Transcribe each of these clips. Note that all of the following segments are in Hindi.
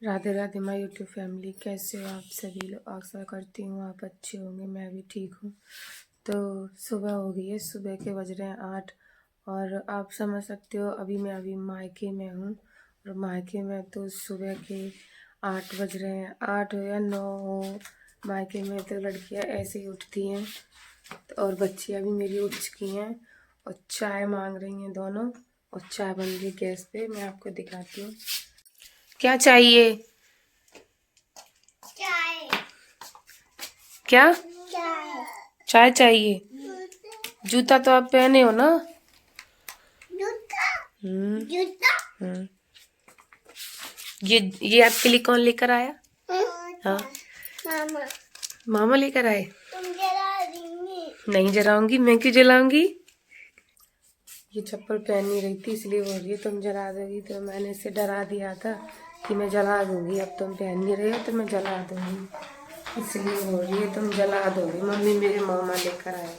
Radhe Radhe my YouTube family, कैसे हो आप सभी लोग। आशा करती हूँ आप अच्छे होंगे, मैं भी ठीक हूँ। तो सुबह हो गई है, सुबह के बज रहे हैं 8 और आप समझ सकते हो अभी मायके में हूँ। और मायके में तो सुबह के 8 बज रहे हैं, 8 हो या 9 हो, मायके में तो लड़कियाँ ऐसे ही उठती हैं। और बच्चियाँ भी मेरी उठ चुकी हैं और चाय मांग रही हैं दोनों। और चाय बन रही गैस पे, मैं आपको दिखाती हूँ। क्या चाहिए? चाय। क्या चाय। चाय चाहिए? जूता तो आप पहने हो ना। जूता। हम्म जूता। हम्म। ये आपके लिए कौन लेकर आया? हाँ, मामा। मामा लेकर आए। तुम जला देंगी? नहीं जलाऊंगी, मैं क्यों जलाऊंगी। ये चप्पल पहन नहीं रही थी इसलिए बोल रही है तुम जला दोगी, तो मैंने इसे डरा दिया था कि मैं जला दूंगी। अब तुम पहन नहीं रहे हो तो मैं जला दूंगी, इसलिए बोल रही है तुम जला दोगी। मम्मी मेरे मामा लेकर आए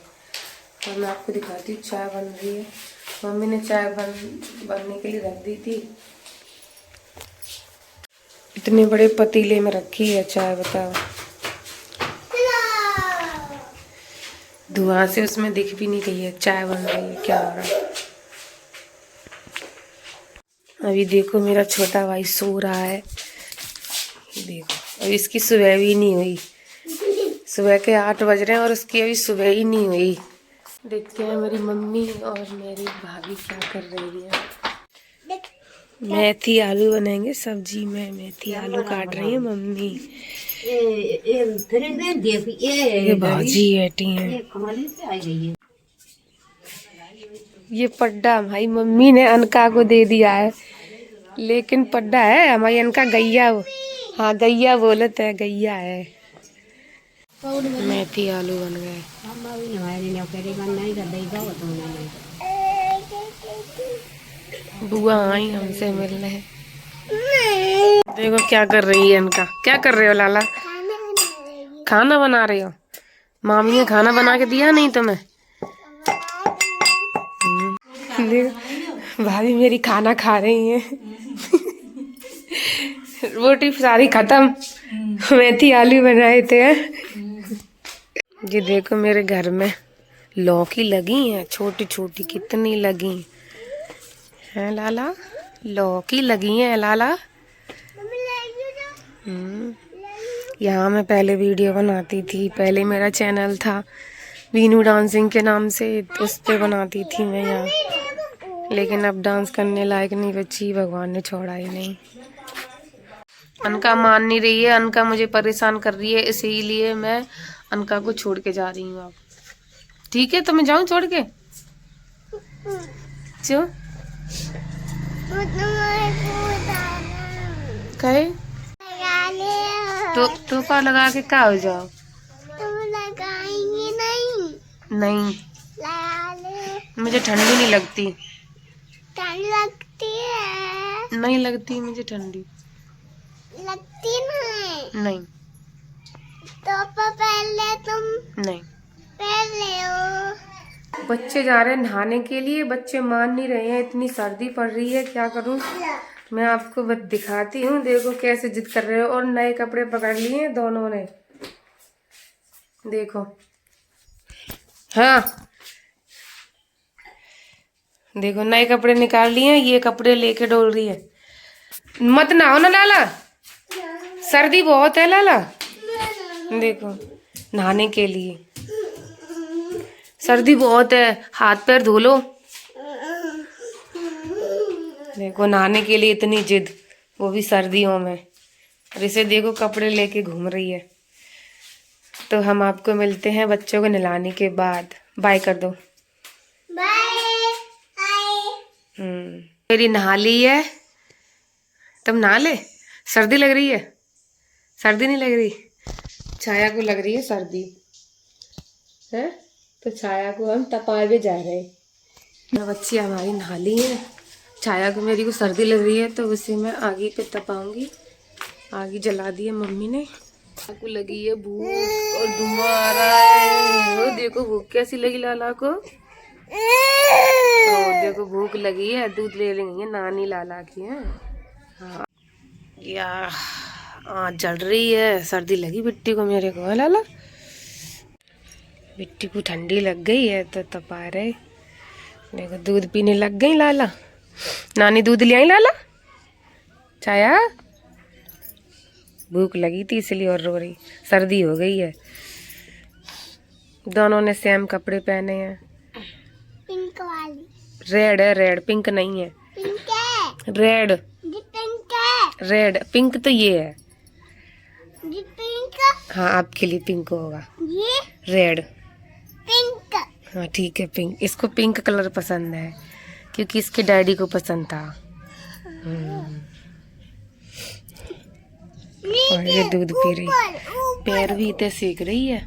और मैं आपको दिखाती हूँ चाय बन रही है। मम्मी ने चाय बनने के लिए रख दी थी, इतने बड़े पतीले में रखी है चाय, बताओ। धुआं से उसमें दिख भी नहीं रही है चाय बन रही है, क्या हो रहा है। अभी देखो मेरा छोटा भाई सो रहा है, देखो अभी इसकी सुबह भी नहीं हुई। सुबह के 8 बज रहे हैं और उसकी अभी सुबह ही नहीं हुई। देखते हैं मेरी मम्मी और मेरी भाभी क्या कर रही है। मेथी आलू बनाएंगे सब्जी में, मेथी आलू काट रही है मम्मी। ये भाजी बैठी है। ये पड्डा भाई मम्मी ने अनका को दे दिया है, लेकिन पड्डा है हमारी अनका गैया। हाँ गैया बोलते है, गैया है। मेथी आलू बन गए। बुआ आई हमसे मिलने। देखो क्या कर रही है अनका। क्या कर रहे हो लाला? खाना बना रही हो? मामी ने खाना बना के दिया नहीं तुम्हें? देखो भाभी मेरी खाना खा रही है। रोटी सारी खत्म, मेथी आलू बनाए थे। ये देखो मेरे घर में लौकी लगी है, छोटी छोटी कितनी लगी हैं लाला। लौकी लगी है लाला। यहाँ मैं पहले वीडियो बनाती थी, पहले मेरा चैनल था वीनू डांसिंग के नाम से, तो उस पे बनाती थी मैं यहाँ। लेकिन अब डांस करने लायक नहीं बची, भगवान ने छोड़ा ही नहीं। अनका मान नहीं रही है, अनका मुझे परेशान कर रही है, इसीलिए मैं अनका को छोड़ के जा रही हूँ। अब ठीक है तो मैं जाऊँ छोड़ के? क्यों? कहे तो टोपा लगा के क्या हो जाओ? तुम लगाएंगे नहीं? नहीं, मुझे ठंडी नहीं लगती। ठंड लगती है? नहीं लगती मुझे ठंडी। लगती नहीं। तो पहले तुम नहीं। पहले हो। बच्चे जा रहे हैं नहाने के लिए, बच्चे मान नहीं रहे हैं, इतनी सर्दी पड़ रही है, क्या करूं। मैं आपको बस दिखाती हूँ, देखो कैसे जिद कर रहे हो। और नए कपड़े पकड़ लिए दोनों ने, देखो। हाँ देखो नए कपड़े निकाल लिए, ये कपड़े लेके डोल रही है। मत नहाओ ना लाला, सर्दी बहुत है लाला। देखो नहाने के लिए, सर्दी बहुत है, हाथ पैर धो लो। देखो नहाने के लिए इतनी जिद, वो भी सर्दियों में। और इसे देखो कपड़े लेके घूम रही है। तो हम आपको मिलते हैं बच्चों को नहलाने के बाद। बाय कर दो। मेरी नहा ली है, तुम नहा ले। सर्दी लग रही है? सर्दी नहीं लग रही, छाया को लग रही है सर्दी है, तो छाया को हम तपाए जा रहे हैं। बच्ची हमारी नहा ली है, छाया को मेरी को सर्दी लग रही है तो उसे मैं आगे पे तपाऊंगी। आगे जला दी है मम्मी ने। को लगी है भूख और धुआं आ रहा है। वो देखो भूख कैसी लगी लाला को। तो देखो भूख लगी है, दूध ले लेंगे नानी लाला की है। हाँ या जल रही है, सर्दी लगी बिट्टी को मेरे को। लाला बिट्टी को ठंडी लग गई है तो तपा रहे। देखो दूध पीने लग गई लाला। नानी दूध ले आई लाला। चाया भूख लगी थी इसलिए और रो रही। सर्दी हो गई है। दोनों ने सेम कपड़े पहने हैं। पिंक वाली। रेड है, रेड पिंक नहीं है। पिंक है। रेड जी पिंक है। रेड पिंक तो ये है। जी पिंक। हाँ आपके लिए पिंक होगा। ये रेड। पिंक। हाँ ठीक है पिंक। इसको पिंक कलर पसंद है क्योंकि इसके डैडी को पसंद था। और ये दूध पी रही। पैर भी इतने सेक रही है।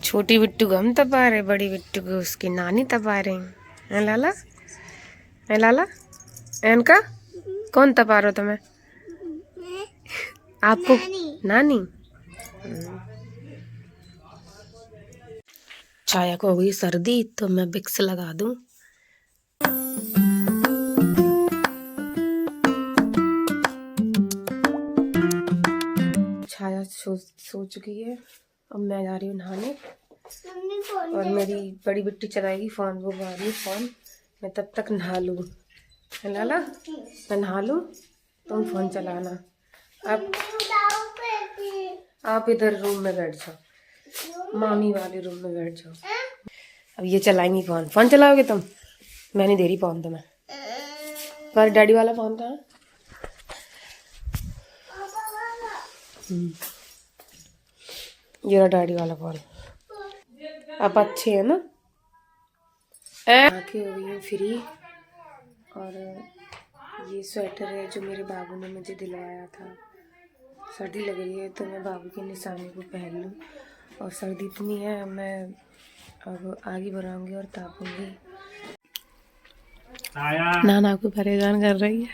छोटी बिट्टू को हम तपा रहे, बड़ी बिट्टू को उसकी नानी तपा रही है। लाला है लाला इनका कौन तपा रहा तुम्हें? आपको नानी। छाया को हो गई सर्दी तो मैं विक्स लगा दूं। छाया सो चुकी है। अब मैं जा रही हूँ नहाने और मेरी बड़ी बिट्टी चलाएगी फोन। वो आ रही है फोन। मैं तब तक नहा लूँ। लाला मैं नहा लूँ, तुम फोन चलाना। आप इधर रूम में बैठ जाओ, मामी वाले रूम में बैठ जाओ। अब ये चलाएंगी फोन। फोन चलाओगे तुम? मैं नहीं दे रही फोन तुम्हें। पर डैडी वाला फोन था। ये रहा डैडी वाला फोन। आप अच्छे हैं ना? आँखें हो गई हैं फ्री। और ये स्वेटर है जो मेरे बाबू ने मुझे दिलवाया था। सर्दी लग रही है तो मैं बाबू के निशाने को पहन लूँ। और सर्दी इतनी है मैं अब आगे बढ़ाऊंगी और तापूंगी। नाना को परेशान कर रही है।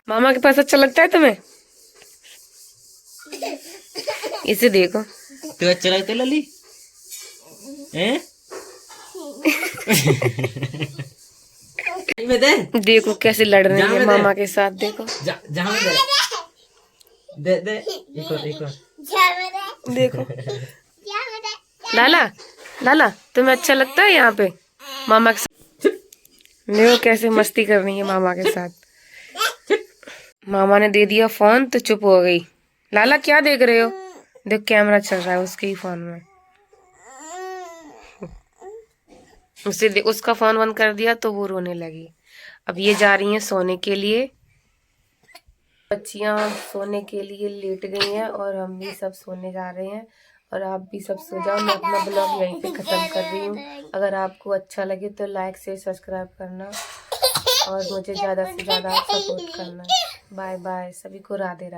मामा के पास अच्छा लगता है तुम्हें? इसे देखो। तो अच्छा लगता है लली? हैं? देखो कैसे लड़ रहे हैं मामा के साथ। देखो जहाँ दे दे एक और देखो। लाला लाला तुम्हें अच्छा लगता है यहाँ पे मामा के साथ? देखो कैसे मस्ती कर रही है मामा के साथ। मामा ने दे दिया फोन तो चुप हो गई। लाला क्या देख रहे हो? देख कैमरा चल रहा है उसके ही फोन में। उसका फोन बंद कर दिया तो वो रोने लगी। अब ये जा रही हैं सोने के लिए। बच्चियां सोने के लिए लेट गई हैं और हम भी सब सोने जा रहे हैं। और आप भी सब सो जाओ। मैं अपना ब्लॉग यहीं पे ख़त्म कर रही हूँ। अगर आपको अच्छा लगे तो लाइक शेयर सब्सक्राइब करना और मुझे ज़्यादा से ज़्यादा सपोर्ट करना। Bye bye. सभी को राधे राधे।